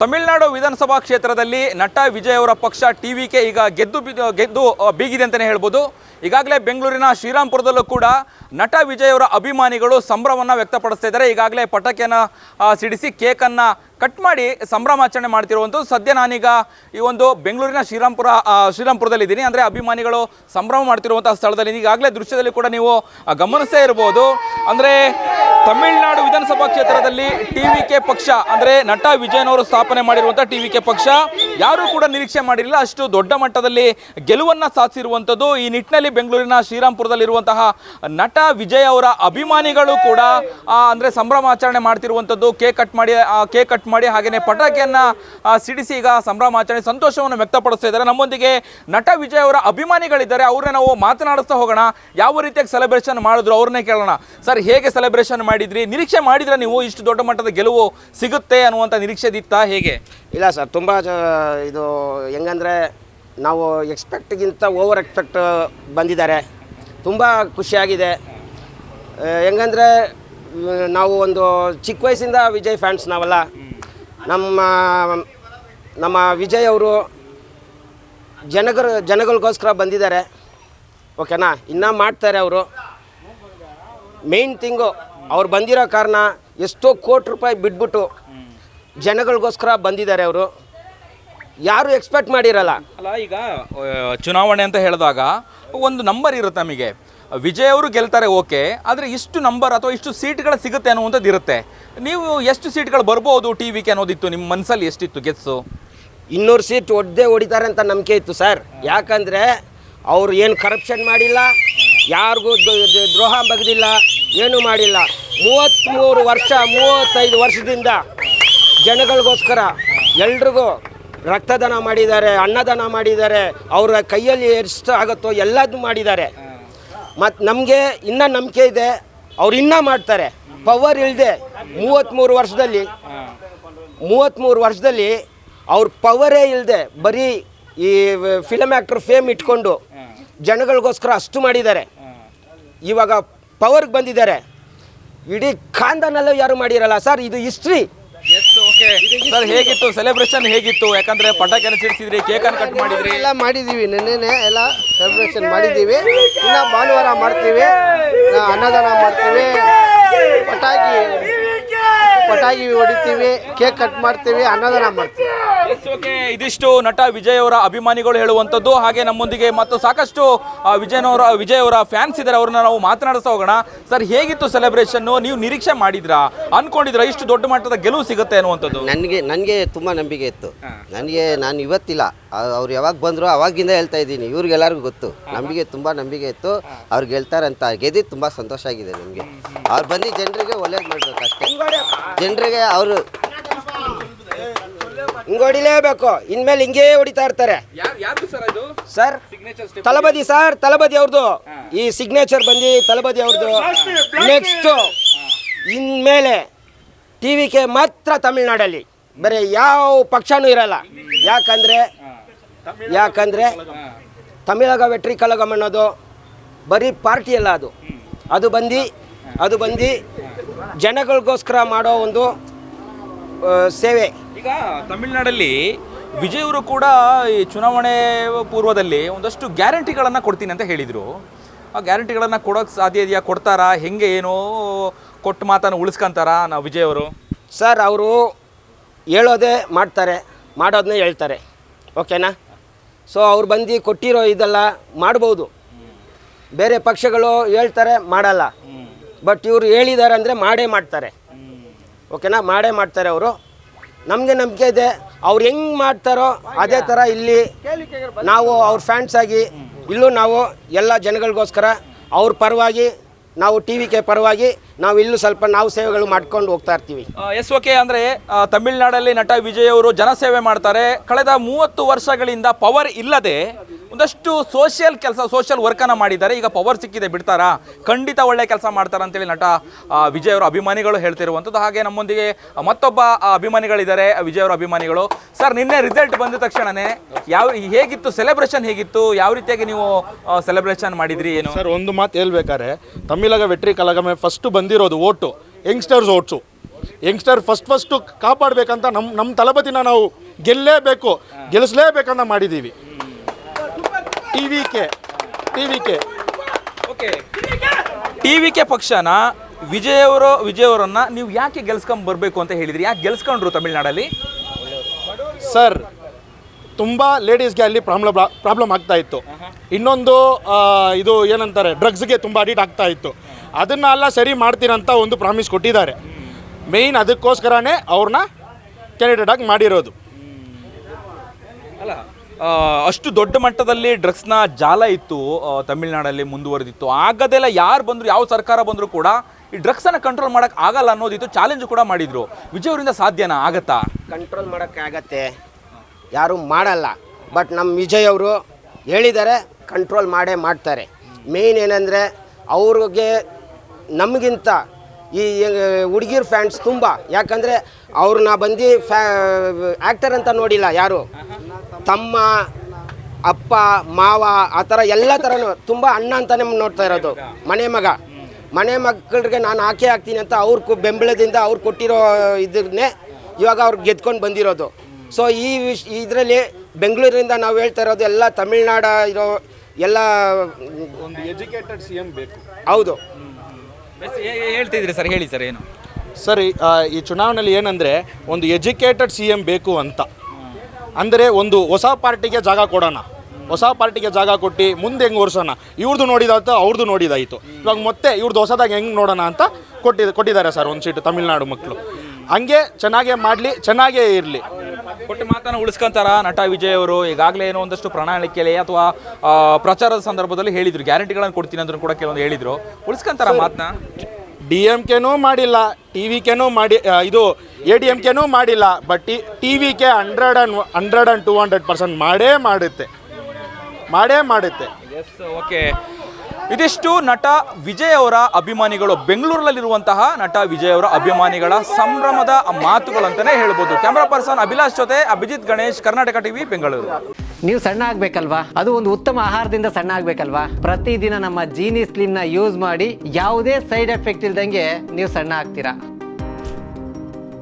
ತಮಿಳುನಾಡು ವಿಧಾನಸಭಾ ಕ್ಷೇತ್ರದಲ್ಲಿ ನಟ ವಿಜಯ್ ಅವರ ಪಕ್ಷ ಟಿವಿಕೆ ಈಗ ಗೆದ್ದು ಬೀಗಿದೆ ಅಂತಲೇ ಹೇಳ್ಬೋದು. ಈಗಾಗಲೇ ಬೆಂಗಳೂರಿನ ಶ್ರೀರಾಮ್ಪುರದಲ್ಲೂ ಕೂಡ ನಟ ವಿಜಯ್ ಅವರ ಅಭಿಮಾನಿಗಳು ಸಂಭ್ರಮವನ್ನು ವ್ಯಕ್ತಪಡಿಸ್ತಾ ಇದ್ದಾರೆ. ಈಗಾಗಲೇ ಪಟಾಕಿಯನ್ನು ಸಿಡಿಸಿ ಕೇಕನ್ನು ಕಟ್ ಮಾಡಿ ಸಂಭ್ರಮಾಚರಣೆ ಮಾಡ್ತಿರುವಂಥದ್ದು. ಸದ್ಯ ನಾನೀಗ ಈ ಒಂದು ಬೆಂಗಳೂರಿನ ಶ್ರೀರಾಮ್ಪುರದಲ್ಲಿದ್ದೀನಿ. ಅಂದರೆ ಅಭಿಮಾನಿಗಳು ಸಂಭ್ರಮ ಮಾಡ್ತಿರುವಂಥ ಸ್ಥಳದಲ್ಲಿ ಈಗಾಗಲೇ ದೃಶ್ಯದಲ್ಲಿ ಕೂಡ ನೀವು ಗಮನಿಸ್ತಾ ಇರ್ಬೋದು. ಅಂದರೆ ತಮಿಳುನಾಡು ವಿಧಾನಸಭಾ ಕ್ಷೇತ್ರದಲ್ಲಿ ಟಿವಿಕೆ ಪಕ್ಷ ಅಂದರೆ ನಟ ವಿಜಯನವರು ಸ್ಥಾಪನೆ ಮಾಡಿರುವಂಥ ಟಿವಿಕೆ ಪಕ್ಷ ಯಾರೂ ಕೂಡ ನಿರೀಕ್ಷೆ ಮಾಡಿರಲಿಲ್ಲ. ಅಷ್ಟು ದೊಡ್ಡ ಮಟ್ಟದಲ್ಲಿ ಗೆಲುವನ್ನು ಸಾಧಿಸಿರುವಂಥದ್ದು. ಈ ನಿಟ್ಟಿನಲ್ಲಿ ಬೆಂಗಳೂರಿನ ಶ್ರೀರಾಮ್ಪುರದಲ್ಲಿರುವಂತಹ ನಟ ವಿಜಯ್ ಅವರ ಅಭಿಮಾನಿಗಳು ಕೂಡ ಅಂದರೆ ಸಂಭ್ರಮಾಚರಣೆ ಮಾಡ್ತಿರುವಂಥದ್ದು. ಕೇಕ್ ಕಟ್ ಮಾಡಿ ಹಾಗೆಯೇ ಪಟಾಕಿಯನ್ನು ಸಿಡಿಸಿ ಈಗ ಸಂಭ್ರಮಾಚರಣೆ ಸಂತೋಷವನ್ನು ವ್ಯಕ್ತಪಡಿಸ್ತಾ ಇದ್ದಾರೆ. ನಮ್ಮೊಂದಿಗೆ ನಟ ವಿಜಯ್ ಅವರ ಅಭಿಮಾನಿಗಳಿದ್ದಾರೆ. ಅವ್ರನ್ನ ನಾವು ಮಾತನಾಡಿಸ್ತಾ ಹೋಗೋಣ. ಯಾವ ರೀತಿಯಾಗಿ ಸೆಲೆಬ್ರೇಷನ್ ಮಾಡಿದ್ರು ಅವ್ರನ್ನೇ ಕೇಳೋಣ. ಸರ್, ಹೇಗೆ ಸೆಲೆಬ್ರೇಷನ್ ಮಾಡಿದ್ರಿ? ನಿರೀಕ್ಷೆ ಮಾಡಿದ್ರೆ ನೀವು ಇಷ್ಟು ದೊಡ್ಡ ಮಟ್ಟದ ಗೆಲುವು ಸಿಗುತ್ತೆ ಅನ್ನುವಂಥ ನಿರೀಕ್ಷೆ ಇತ್ತಾ? ಹೇಗೆ? ಇಲ್ಲ ಸರ್, ತುಂಬ ಇದು ಹೆಂಗಂದರೆ ನಾವು ಎಕ್ಸ್ಪೆಕ್ಟ್ಗಿಂತ ಓವರ್ ಎಕ್ಸ್ಪೆಕ್ಟ್ ಬಂದಿದ್ದಾರೆ. ತುಂಬ ಖುಷಿಯಾಗಿದೆ. ಹೆಂಗಂದರೆ ನಾವು ಒಂದು ಚಿಕ್ಕ ವಯಸ್ಸಿಂದ ವಿಜಯ್ ಫ್ಯಾನ್ಸ್ ನಾವಲ್ಲ. ನಮ್ಮ ವಿಜಯ್ ಅವರು ಜನಗಳಿಗೋಸ್ಕರ ಬಂದಿದ್ದಾರೆ. ಓಕೆನಾ? ಇನ್ನೂ ಮಾಡ್ತಾರೆ ಅವರು. ಮೇಯ್ನ್ ಥಿಂಗು ಅವ್ರು ಬಂದಿರೋ ಕಾರಣ ಎಷ್ಟೋ ಕೋಟಿ ರೂಪಾಯಿ ಬಿಟ್ಬಿಟ್ಟು ಜನಗಳಿಗೋಸ್ಕರ ಬಂದಿದ್ದಾರೆ ಅವರು. ಯಾರು ಎಕ್ಸ್ಪೆಕ್ಟ್ ಮಾಡಿರಲ್ಲ ಅಲ್ಲ. ಈಗ ಚುನಾವಣೆ ಅಂತ ಹೇಳಿದಾಗ ಒಂದು ನಂಬರ್ ಇರುತ್ತೆ ನಮಗೆ. ವಿಜಯ್ ಅವರು ಗೆಲ್ತಾರೆ, ಓಕೆ, ಆದರೆ ಇಷ್ಟು ನಂಬರ್ ಅಥವಾ ಇಷ್ಟು ಸೀಟ್ಗಳು ಸಿಗುತ್ತೆ ಅನ್ನುವಂಥದ್ದು ಇರುತ್ತೆ. ನೀವು ಎಷ್ಟು ಸೀಟ್ಗಳು ಬರ್ಬೋದು ಟಿವಿಗೆ ಅನ್ನೋದಿತ್ತು ನಿಮ್ಮ ಮನಸ್ಸಲ್ಲಿ? ಎಷ್ಟಿತ್ತು ಗೆಸ್ಸು? 200 ಸೀಟ್ ಹೊಡಿತಾರೆ ಅಂತ ನಂಬಿಕೆ ಇತ್ತು ಸರ್. ಯಾಕಂದರೆ ಅವರು ಏನು ಕರಪ್ಷನ್ ಮಾಡಿಲ್ಲ, ಯಾರಿಗೂ ದ್ರೋಹ ಬಗ್ದಿಲ್ಲ, ಏನೂ ಮಾಡಿಲ್ಲ. 35 ವರ್ಷದಿಂದ ಜನಗಳಿಗೋಸ್ಕರ ಎಲ್ರಿಗೂ ರಕ್ತದಾನ ಮಾಡಿದ್ದಾರೆ, ಅನ್ನದಾನ ಮಾಡಿದ್ದಾರೆ. ಅವರ ಕೈಯಲ್ಲಿ ಎಷ್ಟು ಆಗುತ್ತೋ ಎಲ್ಲದೂ ಮಾಡಿದ್ದಾರೆ. ಮತ್ತು ನಮಗೆ ಇನ್ನೂ ನಂಬಿಕೆ ಇದೆ, ಅವ್ರು ಇನ್ನೂ ಮಾಡ್ತಾರೆ. ಪವರ್ ಇಲ್ಲದೆ 33 ವರ್ಷದಲ್ಲಿ ಅವ್ರ ಪವರೇ ಇಲ್ಲದೆ ಬರೀ ಈ ಫಿಲಮ್ ಆ್ಯಕ್ಟ್ರ್ ಫೇಮ್ ಇಟ್ಕೊಂಡು ಜನಗಳಿಗೋಸ್ಕರ ಅಷ್ಟು ಮಾಡಿದ್ದಾರೆ. ಇವಾಗ ಪವರ್ಗೆ ಬಂದಿದ್ದಾರೆ. ಇಡೀ ಖಾನ್ದಾನಲ್ಲೂ ಯಾರು ಮಾಡಿರಲ್ಲ ಸರ್. ಇದು ಹಿಸ್ಟ್ರಿ. ಸರ್, ಹೇಗಿತ್ತು ಸೆಲೆಬ್ರೇಷನ್? ಹೇಗಿತ್ತು? ಯಾಕಂದ್ರೆ ಪಟಾಕಿಯನ್ನು ಸಿಡಿಸಿದ್ರಿ, ಕೇಕನ್ನು ಕಟ್ ಮಾಡಿದ್ರಿ. ಎಲ್ಲ ಮಾಡಿದ್ದೀವಿ. ನೆನ್ನೆನೇ ಎಲ್ಲ ಸೆಲೆಬ್ರೇಷನ್ ಮಾಡಿದ್ದೀವಿ. ಇನ್ನು ಭಾನುವಾರ ಮಾಡ್ತೀವಿ, ಅನ್ನದಾನ ಮಾಡ್ತೀವಿ, ಪಟಾಕಿ ಹೊಡಿತೀವಿ, ಕೇಕ್ ಕಟ್ ಮಾಡ್ತೀವಿ, ಅನ್ನದಾನ ಮಾಡ್ತೀವಿ. ಇದಿಷ್ಟು ನಟ ವಿಜಯ್ ಅವರ ಅಭಿಮಾನಿಗಳು ಹೇಳುವಂಥದ್ದು. ಹಾಗೆ ನಮ್ಮೊಂದಿಗೆ ಮತ್ತು ಸಾಕಷ್ಟು ವಿಜಯ್ ಅವರ ಫ್ಯಾನ್ಸ್ ಇದ್ದಾರೆ. ಅವ್ರನ್ನ ನಾವು ಮಾತನಾಡಿಸ್ತಾ ಹೋಗೋಣ. ಸರ್, ಹೇಗಿತ್ತು ಸೆಲೆಬ್ರೇಷನ್ನು? ನೀವು ನಿರೀಕ್ಷೆ ಮಾಡಿದ್ರಾ, ಅನ್ಕೊಂಡಿದ್ರಾ ಇಷ್ಟು ದೊಡ್ಡ ಮಟ್ಟದ ಗೆಲುವು ಸಿಗುತ್ತೆ ಅನ್ನುವಂಥದ್ದು? ನನಗೆ ತುಂಬ ನಂಬಿಕೆ ಇತ್ತು. ನಾನು ಇವತ್ತಿಲ್ಲ, ಅವ್ರು ಯಾವಾಗ ಬಂದರು ಅವಾಗಿಂದ ಹೇಳ್ತಾ ಇದ್ದೀನಿ. ಇವ್ರಿಗೆಲ್ಲರಿಗೂ ಗೊತ್ತು, ತುಂಬ ನಂಬಿಕೆ ಇತ್ತು. ಅವ್ರು ಗೆಲ್ತಾರಂತ. ಗೆದ್ದಿದ್ದು ತುಂಬ ಸಂತೋಷ ಆಗಿದೆ ನಮಗೆ. ಅವ್ರು ಬಂದು ಜನರಿಗೆ ಒಳ್ಳೇದು ಮಾಡಬೇಕು ಅಷ್ಟೇ. ಜನರಿಗೆ ಅವರು ಹಿಂಗೆ ಹೊಡಿಲೇಬೇಕು. ಇನ್ಮೇಲೆ ಹಿಂಗೇ ಹೊಡಿತಾ ಇರ್ತಾರೆ ಸರ್. ತಲಬದಿ ಅವ್ರದ್ದು ಈ ಸಿಗ್ನೇಚರ್ ಬಂದು ತಲಬದಿ ಅವ್ರದ್ದು. ನೆಕ್ಸ್ಟು ಇನ್ಮೇಲೆ ಟಿವಿಕೆ ಮಾತ್ರ ತಮಿಳ್ನಾಡಲ್ಲಿ, ಬೇರೆ ಯಾವ ಪಕ್ಷನೂ ಇರಲ್ಲ. ಯಾಕಂದರೆ ತಮಿಳಗ ವೆಟ್ರಿ ಕಳಗಂ ಅನ್ನೋದು ಬರೀ ಪಾರ್ಟಿ ಅಲ್ಲ. ಅದು ಬಂದು ಜನಗಳಿಗೋಸ್ಕರ ಮಾಡೋ ಒಂದು ಸೇವೆ. ಈಗ ತಮಿಳುನಾಡಲ್ಲಿ ವಿಜಯ್ ಅವರು ಕೂಡ ಈ ಚುನಾವಣೆ ಪೂರ್ವದಲ್ಲಿ ಒಂದಷ್ಟು ಗ್ಯಾರಂಟಿಗಳನ್ನು ಕೊಡ್ತೀನಿ ಅಂತ ಹೇಳಿದರು. ಆ ಗ್ಯಾರಂಟಿಗಳನ್ನು ಕೊಡೋಕ್ಕೆ ಸಾಧ್ಯ ಇದೆಯಾ? ಕೊಡ್ತಾರಾ? ಹೆಂಗೆ, ಏನೋ ಕೊಟ್ಟು ಮಾತನ್ನು ಉಳಿಸ್ಕೊಂತಾರಾ ನಾವು ವಿಜಯ್ ಅವರು? ಸರ್, ಅವರು ಹೇಳೋದೇ ಮಾಡ್ತಾರೆ, ಮಾಡೋದನ್ನೇ ಹೇಳ್ತಾರೆ. ಓಕೆನಾ? ಸೊ ಅವ್ರು ಬಂದು ಕೊಟ್ಟಿರೋ ಇದೆಲ್ಲ ಮಾಡ್ಬೋದು. ಬೇರೆ ಪಕ್ಷಗಳು ಹೇಳ್ತಾರೆ, ಮಾಡಲ್ಲ. ಬಟ್ ಇವರು ಹೇಳಿದ್ದಾರೆ ಅಂದರೆ ಮಾಡೇ ಮಾಡ್ತಾರೆ. ಓಕೆನಾ? ಮಾಡೇ ಮಾಡ್ತಾರೆ ಅವರು. ನಮಗೆ ನಂಬಿಕೆ ಇದೆ. ಅವ್ರು ಹೆಂಗೆ ಮಾಡ್ತಾರೋ ಅದೇ ಥರ ಇಲ್ಲಿ ನಾವು ಅವ್ರ ಫ್ಯಾನ್ಸ್ ಆಗಿ ಇಲ್ಲೂ ನಾವು ಎಲ್ಲ ಜನಗಳಿಗೋಸ್ಕರ ಅವ್ರ ಪರವಾಗಿ, ನಾವು ಟಿವಿಕೆ ಪರವಾಗಿ ನಾವು ಇಲ್ಲೂ ಸ್ವಲ್ಪ ನಾವು ಸೇವೆಗಳು ಮಾಡ್ಕೊಂಡು ಹೋಗ್ತಾ ಇರ್ತೀವಿ. ಓಕೆ. ಅಂದರೆ ತಮಿಳುನಾಡಲ್ಲಿ ನಟ ವಿಜಯ್ ಅವರು ಜನಸೇವೆ ಮಾಡ್ತಾರೆ. ಕಳೆದ 30 ವರ್ಷಗಳಿಂದ ಪವರ್ ಇಲ್ಲದೆ ಒಂದಷ್ಟು ಸೋಷಿಯಲ್ ವರ್ಕನ್ನು ಮಾಡಿದ್ದಾರೆ. ಈಗ ಪವರ್ ಸಿಕ್ಕಿದೆ, ಬಿಡ್ತಾರಾ? ಖಂಡಿತ ಒಳ್ಳೆ ಕೆಲಸ ಮಾಡ್ತಾರೆ ಅಂತೇಳಿ ನಟ ವಿಜಯ್ ಅವರ ಅಭಿಮಾನಿಗಳು ಹೇಳ್ತಿರುವಂಥದ್ದು. ಹಾಗೆ ನಮ್ಮೊಂದಿಗೆ ಮತ್ತೊಬ್ಬ ಅಭಿಮಾನಿಗಳಿದ್ದಾರೆ, ವಿಜಯ್ ಅವರ ಅಭಿಮಾನಿಗಳು. ಸರ್, ನಿನ್ನೆ ರಿಸಲ್ಟ್ ಬಂದ ತಕ್ಷಣನೇ ಹೇಗಿತ್ತು ಸೆಲೆಬ್ರೇಷನ್? ಹೇಗಿತ್ತು? ಯಾವ ರೀತಿಯಾಗಿ ನೀವು ಸೆಲೆಬ್ರೇಷನ್ ಮಾಡಿದ್ರಿ? ಏನು ಸರ್, ಒಂದು ಮಾತು ಹೇಳ್ಬೇಕಾದ್ರೆ ತಮಿಳಗ ವೆಟ್ರಿ ಕಳಗಮೆ ಫಸ್ಟ್ ಬಂದಿರೋದು vote youngsters votes. Youngster first ಕಾಪಾಡಬೇಕಂತ ನಮ್ಮ ತಳಪತಿನ ನಾವು ಗೆಲ್ಲಿಸಲೇಬೇಕಂತ ಮಾಡಿದ್ದೀವಿ. ಟಿ.ವಿ.ಕೆ ಪಕ್ಷನ ವಿಜಯವರನ್ನ ನೀವು ಯಾಕೆ ಗೆಲ್ಸ್ಕೊಂಡ್ ಬರಬೇಕು ಅಂತ ಹೇಳಿದ್ರಿ? ಯಾಕೆ ಗೆಲ್ಸ್ಕೊಂಡ್ರು ತಮಿಳ್ನಾಡಲ್ಲಿ? ಸರ್, ತುಂಬ ಲೇಡೀಸ್ಗೆ ಅಲ್ಲಿ ಪ್ರಾಬ್ಲಮ್ ಆಗ್ತಾ ಇತ್ತು. ಇನ್ನೊಂದು ಇದು ಏನಂತಾರೆ, ಡ್ರಗ್ಸ್ಗೆ ತುಂಬ ಅಡಿಕ್ಟ್ ಆಗ್ತಾ ಇತ್ತು. ಅದನ್ನೆಲ್ಲ ಸರಿ ಮಾಡ್ತೀರಂತ ಒಂದು ಪ್ರಾಮಿಸ್ ಕೊಟ್ಟಿದ್ದಾರೆ. ಮೇಯ್ನ್ ಅದಕ್ಕೋಸ್ಕರನೇ ಅವ್ರನ್ನ ಕ್ಯಾಂಡಿಡೇಟ್ ಆಗಿ ಮಾಡಿರೋದು. ಅಲ್ಲ, ಅಷ್ಟು ದೊಡ್ಡ ಮಟ್ಟದಲ್ಲಿ ಡ್ರಗ್ಸ್ನ ಜಾಲ ಇತ್ತು ತಮಿಳ್ನಾಡಲ್ಲಿ, ಮುಂದುವರೆದಿತ್ತು. ಆಗದೆಲ್ಲ ಯಾರು ಬಂದರು, ಯಾವ ಸರ್ಕಾರ ಬಂದರೂ ಕೂಡ ಈ ಡ್ರಗ್ಸನ್ನು ಕಂಟ್ರೋಲ್ ಮಾಡೋಕ್ಕೆ ಆಗಲ್ಲ ಅನ್ನೋದಿತ್ತು. ಚಾಲೆಂಜ್ ಕೂಡ ಮಾಡಿದರು. ವಿಜಯ್ ಅವರಿಂದ ಸಾಧ್ಯನಾ? ಆಗತ್ತಾ? ಕಂಟ್ರೋಲ್ ಮಾಡೋಕ್ಕೆ ಆಗತ್ತೆ, ಯಾರೂ ಮಾಡಲ್ಲ. ಬಟ್ ನಮ್ಮ ವಿಜಯ್ ಅವರು ಹೇಳಿದ್ದಾರೆ, ಕಂಟ್ರೋಲ್ ಮಾಡೇ ಮಾಡ್ತಾರೆ. ಮೇಯ್ನ್ ಏನಂದರೆ ಅವ್ರಿಗೆ ನಮಗಿಂತ ಈ ಹುಡುಗಿರ್ ಫ್ಯಾನ್ಸ್ ತುಂಬ. ಯಾಕಂದರೆ ಅವ್ರನ್ನ ಬಂದು ಆ್ಯಕ್ಟರ್ ಅಂತ ನೋಡಿಲ್ಲ ಯಾರು. ತಮ್ಮ, ಅಪ್ಪ, ಮಾವ, ಆ ಥರ ಎಲ್ಲ ಥರನೂ ತುಂಬ ಅಣ್ಣ ಅಂತಲೇ ನೋಡ್ತಾ ಇರೋದು. ಮನೆ ಮಕ್ಕಳಿಗೆ ನಾನು ಆಕೆ ಆಗ್ತೀನಿ ಅಂತ ಅವ್ರ ಬೆಂಬಲದಿಂದ ಅವ್ರು ಕೊಟ್ಟಿರೋ ಇದನ್ನೇ ಇವಾಗ ಅವ್ರು ಗೆದ್ಕೊಂಡು ಬಂದಿರೋದು. ಸೊ ಇದರಲ್ಲಿ ಬೆಂಗಳೂರಿಂದ ನಾವು ಹೇಳ್ತಾ ಇರೋದು ಎಲ್ಲ ತಮಿಳ್ನಾಡ ಇರೋ ಎಲ್ಲ ಒಂದು ಎಜುಕೇಟೆಡ್ CM ಬೇಕು. ಹೌದು, ಹೇಳ್ತಿದ್ರಿ ಸರ್, ಹೇಳಿ ಸರ್. ಏನು ಸರ್, ಈ ಚುನಾವಣೆಯಲ್ಲಿ ಏನಂದರೆ ಒಂದು ಎಜುಕೇಟೆಡ್ CM ಬೇಕು ಅಂತ. ಅಂದರೆ ಒಂದು ಹೊಸ ಪಾರ್ಟಿಗೆ ಜಾಗ ಕೊಡೋಣ, ಹೊಸ ಪಾರ್ಟಿಗೆ ಜಾಗ ಕೊಟ್ಟು ಮುಂದೆ ಹೆಂಗೆ ಓಡಿಸೋಣ. ಇವ್ರದ್ದು ನೋಡಿದಾಯ್ತು, ಅವ್ರದ್ದು ನೋಡಿದಾಯಿತು. ಇವಾಗ ಮತ್ತೆ ಇವ್ರದ್ದು ಹೊಸದಾಗಿ ಹೆಂಗೆ ನೋಡೋಣ ಅಂತ ಕೊಟ್ಟಿದ್ದಾರೆ ಸರ್ ಒಂದು ಸೀಟು ತಮಿಳ್ನಾಡು ಮಕ್ಕಳು. ಹಂಗೆ ಚೆನ್ನಾಗೇ ಮಾಡಲಿ, ಚೆನ್ನಾಗೇ ಇರಲಿ. ಕೊಟ್ಟ ಮಾತನ್ನು ಉಳಿಸ್ಕೊಂತಾರ ನಟ ವಿಜಯ್ ಅವರು? ಈಗಾಗಲೇ ಏನೋ ಒಂದಷ್ಟು ಪ್ರಣಾಳಿಕೆಯಲ್ಲಿ ಅಥವಾ ಪ್ರಚಾರದ ಸಂದರ್ಭದಲ್ಲಿ ಹೇಳಿದ್ರು, ಗ್ಯಾರಂಟಿಗಳನ್ನು ಕೊಡ್ತೀನಿ ಅಂದ್ರೂ ಕೂಡ ಕೆಲವೊಂದು ಹೇಳಿದ್ರು. ಉಳಿಸ್ಕೊಂತಾರ ಮಾತನ್ನ? DMKನೂ ಮಾಡಿಲ್ಲ, TVKನೂ ಇದು ADMKನೂ ಮಾಡಿಲ್ಲ. ಬಟ್ TVK 100% ಮಾಡೇ ಮಾಡುತ್ತೆ. ಓಕೆ, ಇದಿಷ್ಟು ನಟ ವಿಜಯ್ ಅವರ ಅಭಿಮಾನಿಗಳು, ಬೆಂಗಳೂರಲ್ಲಿರುವಂತಹ ನಟ ವಿಜಯ್ ಅವರ ಅಭಿಮಾನಿಗಳ ಸಂಭ್ರಮದ ಮಾತುಗಳು ಅಂತಾನೆ ಹೇಳ್ಬೋದು. ಕ್ಯಾಮ್ರಾ ಪರ್ಸನ್ ಅಭಿಲಾಷ್ ಜೊತೆ ಅಭಿಜಿತ್ ಗಣೇಶ್, ಕರ್ನಾಟಕ ಟಿವಿ, ಬೆಂಗಳೂರು. ನೀವು ಸಣ್ಣ ಆಗ್ಬೇಕಲ್ವಾ? ಅದು ಒಂದು ಉತ್ತಮ ಆಹಾರದಿಂದ ಸಣ್ಣ ಆಗ್ಬೇಕಲ್ವಾ? ಪ್ರತಿದಿನ ನಮ್ಮ ಜೀನಿ ಸ್ಲಿಮ್ ನ ಯೂಸ್ ಮಾಡಿ ಯಾವುದೇ ಸೈಡ್ ಎಫೆಕ್ಟ್ ಇಲ್ದಂಗೆ ನೀವು ಸಣ್ಣ ಆಗ್ತೀರಾ.